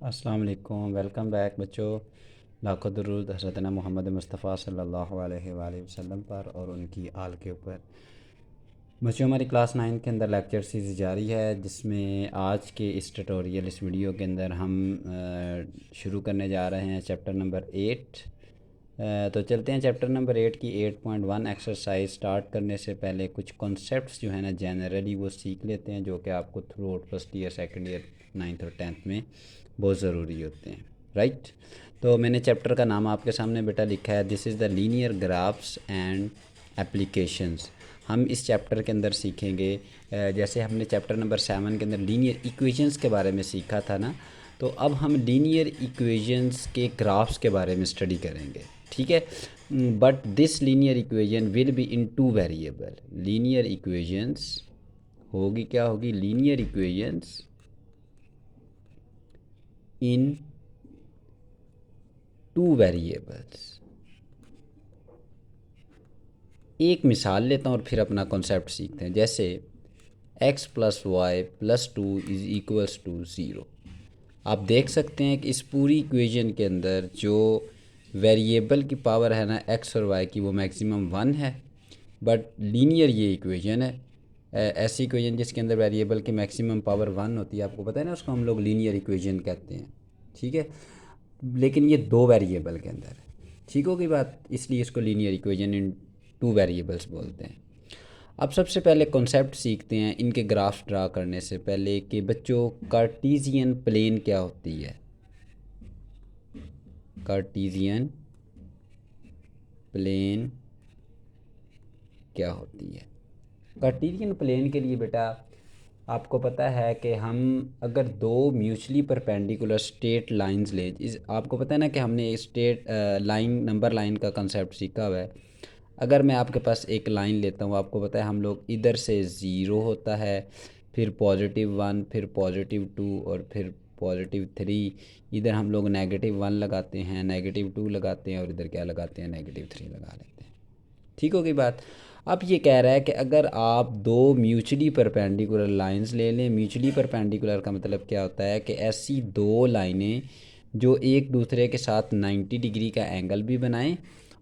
अस्सलाम वालेकुम। Welcome back बच्चों। लाखों दुरूद हज़रतना मोहम्मद मुस्तफ़ा सल्लल्लाहु अलैहि वसल्लम पर और उनकी आल के ऊपर। बच्चों, हमारी क्लास 9 के अंदर लेक्चर सीरीज़ जारी है, जिसमें आज के इस ट्यूटोरियल इस वीडियो के अंदर हम शुरू करने जा रहे हैं चैप्टर नंबर 8। तो चलते हैं चैप्टर नंबर 8 की 8.1 एक्सरसाइज स्टार्ट करने से पहले कुछ कॉन्सेप्ट्स जो है ना जनरली वो सीख लेते हैं, जो कि आपको through out first year, second year, 9th और 10th में बहुत ज़रूरी होते हैं। राइट। तो मैंने चैप्टर का नाम आपके सामने बेटा लिखा है, this is the linear graphs and applications. हम इस चैप्टर के अंदर सीखेंगे, जैसे हमने चैप्टर नंबर 7 के अंदर लीनियर इक्वेशंस के बारे में सीखा था ना, तो अब हम लीनियर इक्वेशंस के ग्राफ्स के बारे में स्टडी करेंगे। ठीक है। But this linear equation will be in two variable. Linear equations होगी, क्या होगी? लीनियर इक्वेशंस इन टू वेरिएबल्स। एक मिसाल लेता हूँ और फिर अपना कॉन्सेप्ट सीखते हैं। जैसे x plus y plus two is equals to zero. आप देख सकते हैं कि इस पूरी इक्वेशन के अंदर जो वेरिएबल की पावर है ना x और y की, वो मैक्सिमम 1 है। बट लीनियर ये इक्वेशन है, ऐसी इक्वेशन जिसके अंदर वेरिएबल की मैक्सिमम पावर 1 होती है, आपको पता है ना, उसको हम लोग लीनियर इक्वेशन कहते हैं। ठीक है। लेकिन ये दो वेरिएबल के अंदर है। ठीक होगी बात, इसलिए इसको linear equation in two variables बोलते हैं। अब सबसे पहले कॉन्सेप्ट सीखते हैं इनके ग्राफ ड्रा करने से पहले कि बच्चों कार्टीजियन प्लेन क्या होती है। कार्टीजियन प्लेन क्या होती है? कार्टीजियन प्लेन के लिए बेटा आपको पता है कि हम अगर दो म्यूचुअली परपेंडिकुलर स्ट्रेट लाइंस ले, इस आपको पता है ना कि हमने स्ट्रेट लाइन, नंबर लाइन का कंसेप्ट सीखा हुआ है। अगर मैं आपके पास एक लाइन लेता हूँ, आपको पता है हम लोग इधर से ज़ीरो होता है, फिर +1, फिर +2 और फिर +3। इधर हम लोग -1 लगाते हैं, -2 लगाते हैं और इधर क्या लगाते हैं? -3 लगा लेते हैं। ठीक होगी बात। अब ये कह रहा है कि अगर आप दो म्यूचुअली परपेंडिकुलर लाइंस ले लें। म्यूचुअली परपेंडिकुलर का मतलब क्या होता है कि ऐसी दो लाइनें जो एक दूसरे के साथ 90 डिग्री का एंगल भी बनाएं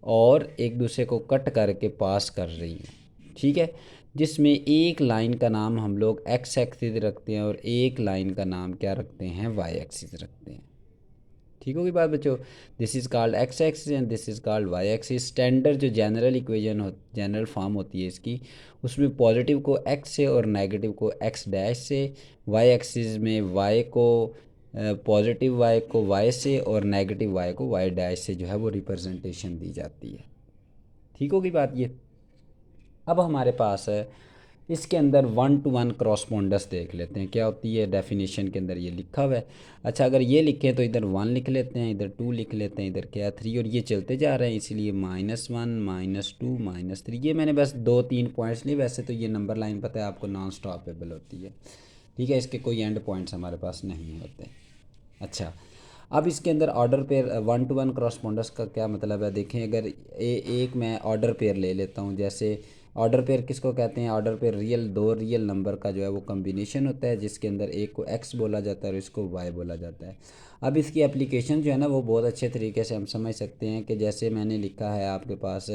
और एक दूसरे को कट करके पास कर रही हैं। ठीक है। जिसमें एक लाइन का नाम हम लोग एक्स एक्सिस रखते हैं और एक लाइन का नाम क्या रखते हैं? वाई एक्सिस रखते हैं। ठीक होगी बात बच्चों। This is called x axis and this is called y axis. Standard जो जनरल इक्वेशन हो, जनरल फॉर्म होती है इसकी, उसमें पॉजिटिव को एक्स से और नेगेटिव को एक्स डैश से, वाई एक्सिस में वाई को पॉजिटिव वाई को वाई से और नेगेटिव वाई को वाई डैश से जो है वो रिप्रेजेंटेशन दी जाती है। ठीक होगी बात ये। अब हमारे पास है इसके अंदर 1-to-1 क्रॉसपोंडस देख लेते हैं क्या होती है। डेफिनेशन के अंदर ये लिखा हुआ है। अच्छा, अगर ये लिखें तो इधर 1 लिख लेते हैं, इधर 2 लिख लेते हैं, इधर क्या 3, और ये चलते जा रहे हैं, इसीलिए -1 -2 -3। ये मैंने बस 2-3 पॉइंट्स लिए। वैसे तो ये नंबर लाइन पता है आपको नॉन स्टॉपेबल होती है। ठीक है, इसके कोई एंड पॉइंट्स हमारे पास नहीं होते। अच्छा, अब इसके अंदर ऑर्डर पेयर 1-to-1 क्रॉसपोंडस का क्या मतलब है? देखें, अगर एक मैं ऑर्डर पेयर ले लेता हूँ। जैसे ऑर्डर पेयर किसको कहते हैं? ऑर्डर पेयर दो रियल नंबर का जो है वो कम्बिनेशन होता है, जिसके अंदर एक को एक्स बोला जाता है और इसको वाई बोला जाता है। अब इसकी एप्लीकेशन जो है ना वो बहुत अच्छे तरीके से हम समझ सकते हैं कि जैसे मैंने लिखा है आपके पास,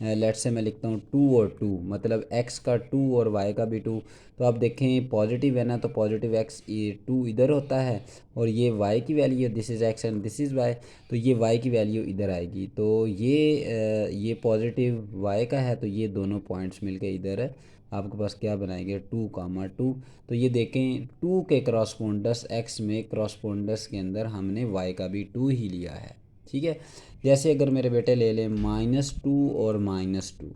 लेट से मैं लिखता हूँ 2 और 2, मतलब एक्स का 2 और वाई का भी 2। तो आप देखें पॉजिटिव है ना, तो पॉजिटिव एक्स 2 इधर होता है और ये y की value, this is x and this is y, तो ये y की वैल्यू इधर आएगी। तो ये पॉजिटिव y का है, तो ये दोनों पॉइंट्स मिलके इधर आपके पास क्या बनाएंगे? 2, 2। तो ये देखें 2 के क्रॉसपोंडस x में, क्रॉसपोंडस के अंदर हमने y का भी 2 ही लिया है। ठीक है। जैसे अगर मेरे बेटे ले लें -2 और -2,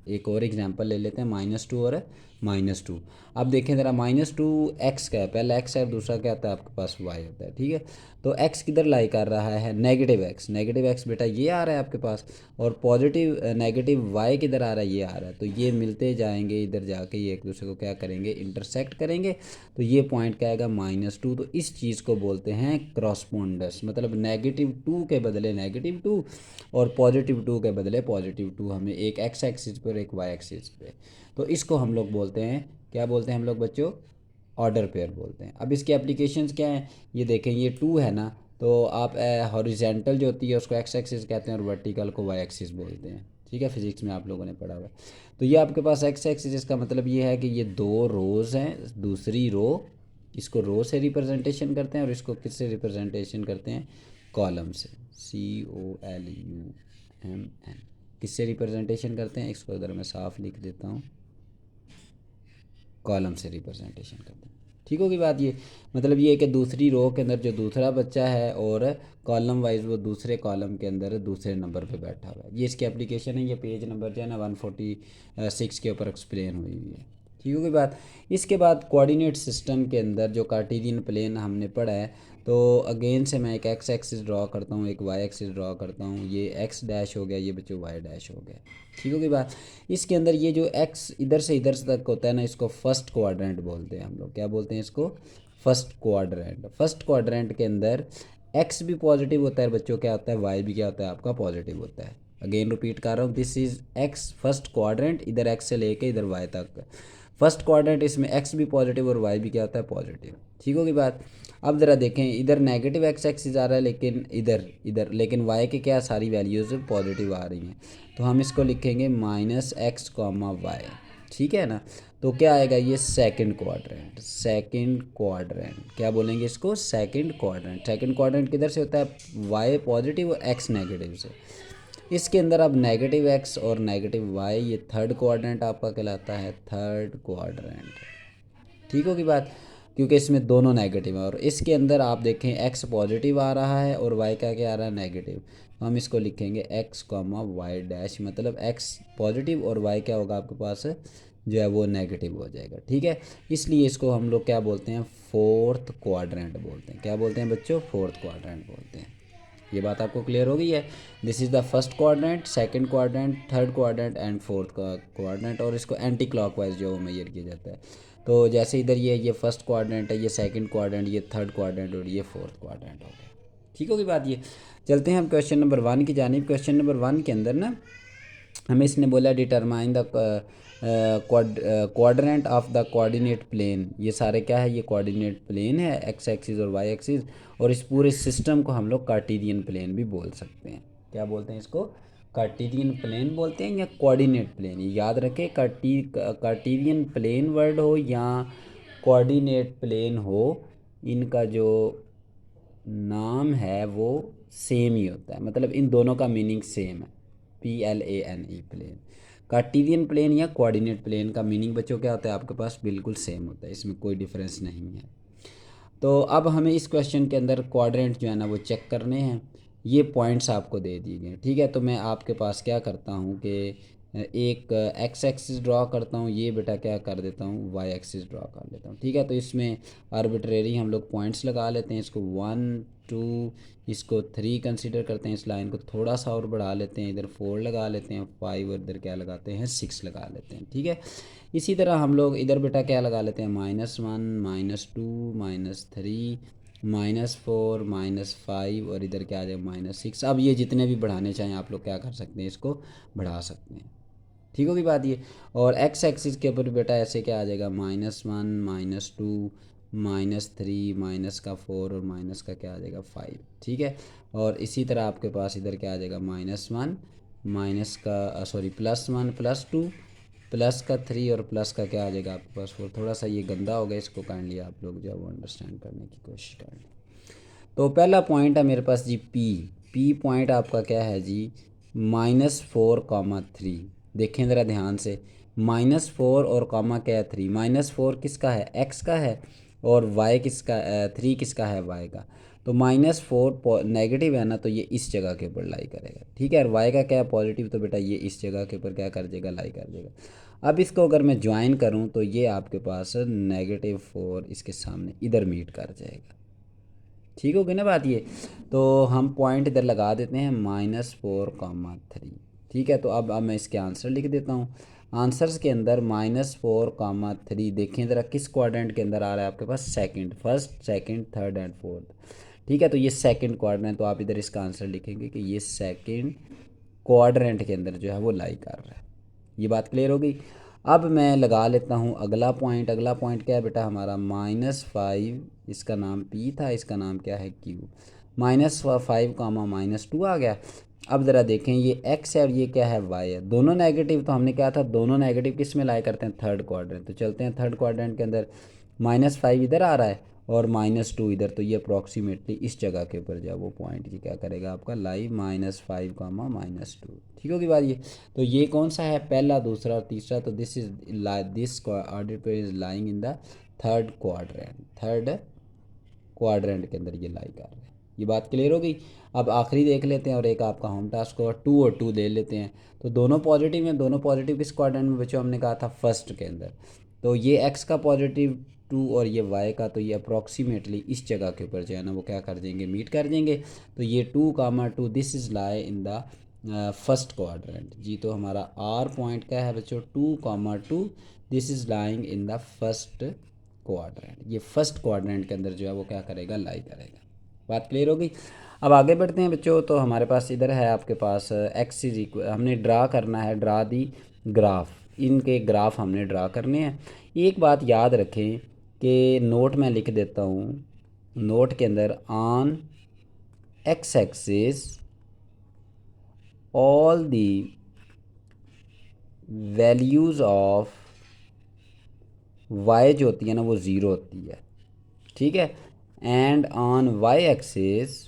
एक और एग्जांपल ले लेते हैं, -2 और -2। अब देखें ज़रा, -2 एक्स का है, पहला एक्स है और दूसरा क्या आता है आपके पास? वाई होता है। ठीक है। तो एक्स किधर लाई कर रहा है? Negative x. नेगेटिव एक्स बेटा ये आ रहा है आपके पास, और पॉजिटिव नेगेटिव वाई किधर आ रहा है? ये आ रहा है। तो ये मिलते जाएंगे, इधर जाके ये एक दूसरे को क्या करेंगे? इंटरसेक्ट करेंगे। तो ये पॉइंट क्या आएगा? -2। तो इस चीज़ को बोलते हैं क्रॉसपोंडस, मतलब -2 के बदले -2 और +2 के बदले +2, हमें एक एक्स एक्सिस पर एक वाई एक्सिस पे। तो इसको हम लोग बोलते हैं, क्या बोलते हैं हम लोग बच्चों? ऑर्डर पेयर बोलते हैं। अब इसके एप्लीकेशंस क्या हैं, ये देखें, ये 2 है ना, तो आप हॉरिजेंटल जो होती है उसको एक्स एक्सिस कहते हैं और वर्टिकल को वाई एक्सिस बोलते हैं। ठीक है, फिजिक्स में आप लोगों ने पढ़ा हुआ है। तो ये आपके पास एक्स एक्सिस, इसका मतलब ये है कि ये 2 रोज़ हैं, दूसरी रो, इसको रो से रिप्रेजेंटेशन करते हैं और इसको किससे रिप्रेजेंटेशन करते हैं, कॉलम से, COLUMN, किससे रिप्रेजेंटेशन करते हैं, इसको अगर मैं साफ लिख देता हूँ, कॉलम से रिप्रेजेंटेशन करते हैं। ठीक होगी बात ये, मतलब ये है कि दूसरी रो के अंदर जो दूसरा बच्चा है और कॉलम वाइज वो दूसरे कॉलम के अंदर दूसरे नंबर पे बैठा हुआ है। ये इसकी एप्लीकेशन है, ये पेज नंबर जो है ना 146 के ऊपर एक्सप्लेन हुई हुई है। ठीक होगी बात। इसके बाद कोऑर्डिनेट सिस्टम के अंदर जो कार्टेशियन प्लेन हमने पढ़ा है, तो अगेन से मैं एक एक्स एक्सिस ड्रॉ करता हूँ, एक वाई एक्सिस ड्रॉ करता हूँ, ये एक्स डैश हो गया, ये बच्चों वाई डैश हो गया। ठीक होगी बात। इसके अंदर ये जो एक्स इधर से इधर तक होता है ना, इसको फर्स्ट क्वाड्रेंट बोलते हैं हम लोग। क्या बोलते हैं इसको, फर्स्ट क्वाड्रेंट। फर्स्ट क्वाड्रेंट के अंदर एक्स भी पॉजिटिव होता है बच्चों, क्या होता है, वाई भी क्या होता है आपका, पॉजिटिव होता है। अगेन रिपीट कर रहा हूँ, this is x first quadrant, इधर एक्स से लेके इधर वाई तक फर्स्ट क्वाड्रेंट, इसमें एक्स भी पॉजिटिव और वाई भी क्या होता है, पॉजिटिव। ठीक होगी बात। अब ज़रा देखें, इधर नेगेटिव एक्स एक्सिस आ रहा है, लेकिन इधर इधर लेकिन वाई के क्या सारी वैल्यूज़ पॉजिटिव आ रही हैं, तो हम इसको लिखेंगे -x, y। ठीक है ना, तो क्या आएगा, ये सेकंड क्वाड्रेंट। सेकंड क्वाड्रेंट क्या बोलेंगे इसको, सेकंड क्वाड्रेंट। सेकंड क्वाड्रेंट किधर से होता है, y पॉजिटिव और x नेगेटिव से। इसके अंदर अब नेगेटिव x और नेगेटिव y, ये थर्ड क्वाड्रेंट आपका कहलाता है, थर्ड क्वाड्रेंट। ठीक होगी बात, क्योंकि इसमें दोनों नेगेटिव है और इसके अंदर आप देखें x पॉजिटिव आ रहा है और y का क्या आ रहा है, नेगेटिव। तो हम इसको लिखेंगे x, y डैश, मतलब x पॉजिटिव और y क्या होगा आपके पास जो है वो नेगेटिव हो जाएगा। ठीक है, इसलिए इसको हम लोग क्या बोलते हैं, फोर्थ क्वाड्रेंट बोलते हैं। क्या बोलते हैं बच्चों, फोर्थ क्वाड्रेंट बोलते हैं। ये बात आपको क्लियर हो गई है। This is the first quadrant, second quadrant, third quadrant and fourth का क्वाड्रेंट, और इसको एंटी क्लॉकवाइज जो मेजर किया जाता है। तो जैसे इधर ये फर्स्ट क्वाड्रेंट है, ये सेकंड क्वाड्रेंट, ये थर्ड क्वाड्रेंट और ये फोर्थ क्वाड्रेंट हो गया। ठीक होगी बात। ये चलते हैं हम क्वेश्चन नंबर 1 की जानिब। क्वेश्चन नंबर 1 के अंदर ना हमें इसने बोला determine the quadrant of the coordinate plane. ये सारे क्या है, ये कोऑर्डिनेट प्लेन है, एक्स एक्सिस और वाई एक्सिस, और इस पूरे सिस्टम को हम लोग कार्टेशियन प्लेन भी बोल सकते हैं। क्या बोलते हैं इसको, कार्टेशियन प्लेन बोलते हैं या कोऑर्डिनेट प्लेन। ये याद रखें, कार्टेशियन प्लेन वर्ड हो या कोऑर्डिनेट प्लेन हो, इनका जो नाम है वो सेम ही होता है, मतलब इन दोनों का मीनिंग सेम है, PLANE प्लेन। कार्टेशियन प्लेन या कोऑर्डिनेट प्लेन का मीनिंग बच्चों क्या होता है आपके पास, बिल्कुल सेम होता है, इसमें कोई डिफरेंस नहीं है। तो अब हमें इस क्वेश्चन के अंदर क्वाड्रेंट जो है ना वो चेक करने हैं। ये पॉइंट्स आपको दे दिए गए, ठीक है। तो मैं आपके पास क्या करता हूँ कि एक एक्स एक्सिस ड्रॉ करता हूँ, ये बेटा क्या कर देता हूँ, वाई एक्सिस ड्रॉ कर लेता हूँ। ठीक है, तो इसमें आर्बिट्रेरी हम लोग पॉइंट्स लगा लेते हैं। इसको 1 2, इसको 3 कंसीडर करते हैं, इस लाइन को थोड़ा सा और बढ़ा लेते हैं, इधर 4 लगा लेते हैं, 5 और इधर क्या लगाते हैं, 6 लगा लेते हैं। ठीक है, इसी तरह हम लोग इधर बेटा क्या लगा लेते हैं, -1 -2 -3 -4 -5 और इधर क्या आ जाएगा, -6। अब ये जितने भी बढ़ाने चाहें आप लोग क्या कर सकते हैं, इसको बढ़ा सकते हैं। ठीक होगी बात ये। और एक्स एक्सिस के ऊपर बेटा ऐसे क्या आ जाएगा, -1 -2 -3 माइनस का 4 और माइनस का क्या आ जाएगा, 5। ठीक है, और इसी तरह आपके पास इधर क्या आ जाएगा, -1 माइनस का +1 +2 प्लस का 3 और प्लस का क्या आ जाएगा आपके पास 4। थोड़ा सा ये गंदा हो गया, इसको काइंडली आप लोग जो है वो अंडरस्टैंड करने की कोशिश करें। तो पहला पॉइंट है मेरे पास जी, पी पॉइंट आपका क्या है जी, -4, 3। देखें ज़रा ध्यान से, -4 और कॉमा क्या है, 3। -4 किसका है, एक्स का है, और वाई किसका, 3 किसका है, वाई का। तो -4 नेगेटिव है ना, तो ये इस जगह के ऊपर लाई करेगा। ठीक है, और वाई का क्या है, पॉजिटिव, तो बेटा ये इस जगह के ऊपर क्या कर देगा, लाई कर देगा। अब इसको अगर मैं ज्वाइन करूँ तो ये आपके पास -4 इसके सामने इधर मीट कर जाएगा। ठीक हो गई ना बात ये। तो हम पॉइंट इधर लगा देते हैं, -4, 3। ठीक है, तो अब मैं इसके आंसर लिख देता हूँ। आंसर्स के अंदर -4, 3 देखें ज़रा किस क्वाड्रेंट के अंदर आ रहा है आपके पास, second, first second third and fourth. ठीक है, तो ये सेकंड क्वाड्रेंट, तो आप इधर इसका आंसर लिखेंगे कि ये सेकंड क्वाड्रेंट के अंदर जो है वो लाई कर रहा है। ये बात क्लियर हो गई। अब मैं लगा लेता हूँ अगला पॉइंट। अगला पॉइंट क्या है बेटा हमारा -5, इसका नाम P था, इसका नाम क्या है Q। -5 कामा -2 आ गया। अब ज़रा देखें ये x है और ये क्या है y है, दोनों नेगेटिव। तो हमने क्या था, दोनों नेगेटिव किस में लाए करते हैं, थर्ड क्वाड्रेंट। तो चलते हैं थर्ड क्वाड्रेंट के अंदर। -5 इधर आ रहा है और -2 इधर, तो ये अप्रॉक्सीमेटली इस जगह के ऊपर जो वो पॉइंट ये क्या करेगा आपका लाई -5 कामा -2। ठीक होगी बात ये। तो ये कौन सा है, पहला, दूसरा और तीसरा। तो this order pair is lying in the third quadrant के अंदर ये लाई कर रहे हैं। ये बात क्लियर हो गई। अब आखिरी देख लेते हैं और एक आपका होम टास्क होगा, 2 और 2 ले लेते हैं। तो दोनों पॉजिटिव हैं, दोनों पॉजिटिव किस क्वाड्रेंट में बच्चों, हमने कहा था फर्स्ट के अंदर। तो ये x का पॉजिटिव 2 और ये y का, तो ये अप्रॉक्सीमेटली इस जगह के ऊपर जो है ना वो क्या कर देंगे, मीट कर देंगे। तो ये 2 comma 2 this is lie in the first quadrant जी। तो हमारा आर पॉइंट क्या है बच्चों, 2 comma 2 this is lying in the first quadrant. ये फर्स्ट क्वाड्रेंट के अंदर जो है वो क्या करेगा, लाई करेगा। बात क्लियर हो गई। अब आगे बढ़ते हैं बच्चों। तो हमारे पास इधर है आपके पास एक्स इज इक्वल, हमने ड्रा करना है, ड्रा दी ग्राफ, इनके ग्राफ हमने ड्रा करने हैं। एक बात याद रखें कि नोट में लिख देता हूँ, नोट के अंदर on x axis all the values of y जो होती है ना वो ज़ीरो होती है, ठीक है। And on y axis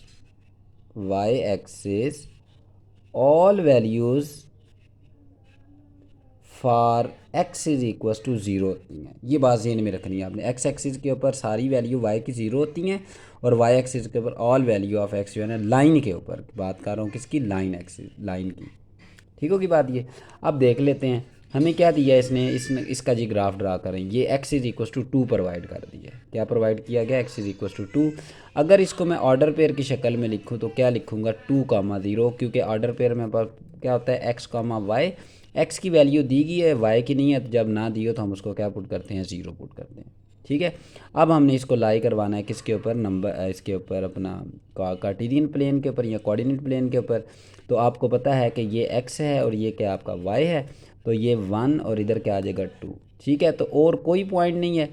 all values for x is equal to zero होती हैं। ये बात ज़हन में रखनी है आपने, एक्स एक्सिस के ऊपर सारी वैल्यू वाई की ज़ीरो होती हैं और वाई एक्सिस के ऊपर ऑल वैल्यू ऑफ एक्स जो है ना, लाइन के ऊपर बात कर रहा हूँ, किसकी, लाइन एक्सिस, लाइन की। ठीक होगी बात ये। अब देख लेते हैं हमें क्या दिया इसने, इसका जी ग्राफ ड्रा करें। ये x is equal to 2 provide कर दिया, क्या प्रोवाइड किया गया, x इज़ इक्वल टू 2। अगर इसको मैं ऑर्डर पेयर की शक्ल में लिखूँ तो क्या लिखूँगा, 2 कामा 0, क्योंकि ऑर्डर पेयर में क्या होता है, x कामा वाई, एक्स की वैल्यू दी गई है, वाई की नहीं है। तो जब ना दी हो तो हम उसको क्या पुट करते हैं, 0 पुट करते हैं। ठीक है। अब हमने इसको लाई करवाना है किसके ऊपर, नंबर, इसके ऊपर अपना कार्टेशियन प्लेन के ऊपर या कोऑर्डिनेट प्लेन के ऊपर। तो आपको पता है कि ये x है और ये क्या आपका y है। तो ये 1 और इधर क्या आ जाएगा 2, ठीक है। तो और कोई पॉइंट नहीं है,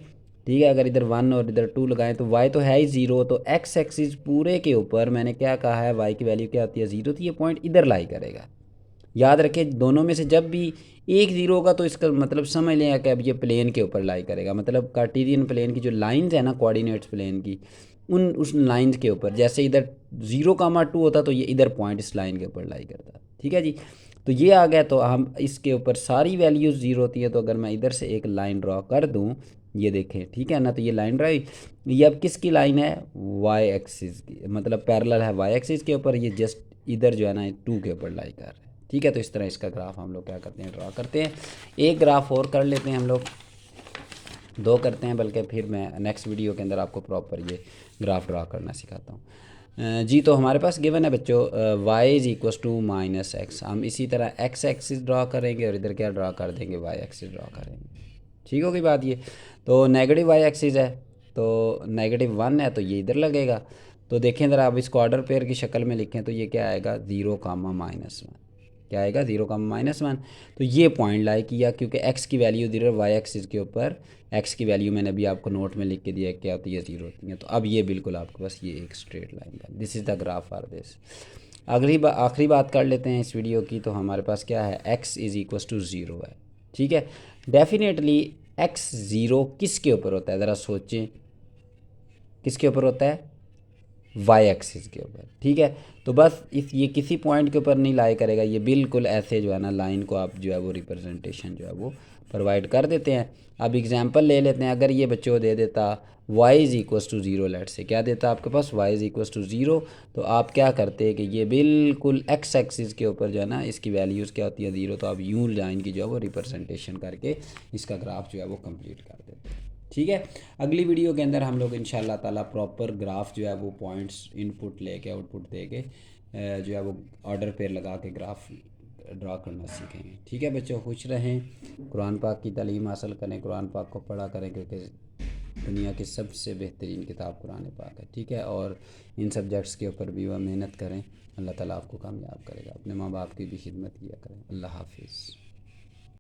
ठीक है। अगर इधर 1 और इधर 2 लगाएं तो y तो है ही 0। तो x एक्सिस पूरे के ऊपर मैंने क्या कहा है, y की वैल्यू क्या होती है, 0। तो ये पॉइंट इधर लाई करेगा। याद रखें दोनों में से जब भी एक 0 होगा तो इसका मतलब समझ लें कि अब ये प्लेन के ऊपर लाई करेगा। मतलब कार्टेशियन प्लेन की जो लाइंस है ना, कोऑर्डिनेट्स प्लेन की, उस लाइंस के ऊपर, जैसे इधर 0 कामा 2 होता तो ये इधर पॉइंट इस लाइन के ऊपर लाई करता। ठीक है जी। तो ये आ गया। तो हम इसके ऊपर सारी वैल्यूज़ 0 होती है। तो अगर मैं इधर से एक लाइन ड्रॉ कर दूँ, ये देखें, ठीक है ना। तो ये लाइन ड्राई, ये अब किसकी लाइन है, वाई एक्सिस की, मतलब पैरेलल है वाई एक्सिस के ऊपर। ये जस्ट इधर जो है ना 2 के ऊपर लाई कर रहा है। ठीक है। तो इस तरह इसका ग्राफ हम लोग क्या करते हैं, ड्रा करते हैं। एक ग्राफ और कर लेते हैं हम लोग, 2 करते हैं बल्कि, फिर मैं नेक्स्ट वीडियो के अंदर आपको प्रॉपर ये ग्राफ ड्रा करना सिखाता हूँ। जी तो हमारे पास गिवन है बच्चों y is equal to -x। हम इसी तरह x एक्सिस ड्रा करेंगे और इधर क्या ड्रा कर देंगे, y एक्सिस ड्रा करेंगे। ठीक होगी बात ये। तो नेगेटिव y एक्सिस है, तो -1 है तो ये इधर लगेगा। तो देखें ज़रा, अब इसको ऑर्डर पेयर की शक्ल में लिखें तो ये क्या आएगा, 0 कामा -1, क्या आएगा, 0 कामा -1। तो ये पॉइंट लाई किया क्योंकि x की वैल्यू इधर वाई एक्सिस के ऊपर, x की वैल्यू मैंने अभी आपको नोट में लिख के दिया क्या होती है, 0 होती है। तो अब ये बिल्कुल आपके पास ये एक स्ट्रेट लाइन का, this is the graph for this. आखिरी बात कर लेते हैं इस वीडियो की। तो हमारे पास क्या है, x इज़ इक्वल टू 0 है। ठीक है। डेफिनेटली x 0 किसके ऊपर होता है, ज़रा सोचें, किसके ऊपर होता है, वाई एक्सिस के ऊपर। ठीक है। तो बस ये किसी पॉइंट के ऊपर नहीं लाई करेगा, ये बिल्कुल ऐसे जो है ना लाइन को आप जो है वो रिप्रेजेंटेशन जो है वो प्रोवाइड कर देते हैं। अब एग्जांपल ले लेते हैं। अगर ये बच्चों दे देता y is equal to 0, let say क्या देता आपके पास, y इज़ इक्वल टू 0, तो आप क्या करते हैं कि ये बिल्कुल x एक्सिस के ऊपर जो है ना इसकी वैल्यूज़ क्या होती है, 0। तो आप यूँ लाइन की जो है वो रिप्रेजेंटेशन करके इसका ग्राफ जो है वो कंप्लीट कर देते हैं। ठीक है। अगली वीडियो के अंदर हम लोग इंशाल्लाह ताला प्रॉपर ग्राफ जो है वो पॉइंट्स इनपुट लेके आउटपुट दे के जो है वो ऑर्डर पे लगा के ग्राफ ड्रा करना सीखेंगे। ठीक है बच्चों, खुश रहें, कुरान पाक की तालीम हासिल करें, कुरान पाक को पढ़ा करें, क्योंकि दुनिया की सबसे बेहतरीन किताब कुरान पाक है। ठीक है। और इन सब्जेक्ट्स के ऊपर भी वह मेहनत करें, अल्लाह ताला आपको कामयाब करेगा। अपने माँ बाप की भी खिदमत किया करें। अल्लाह हाफिज़।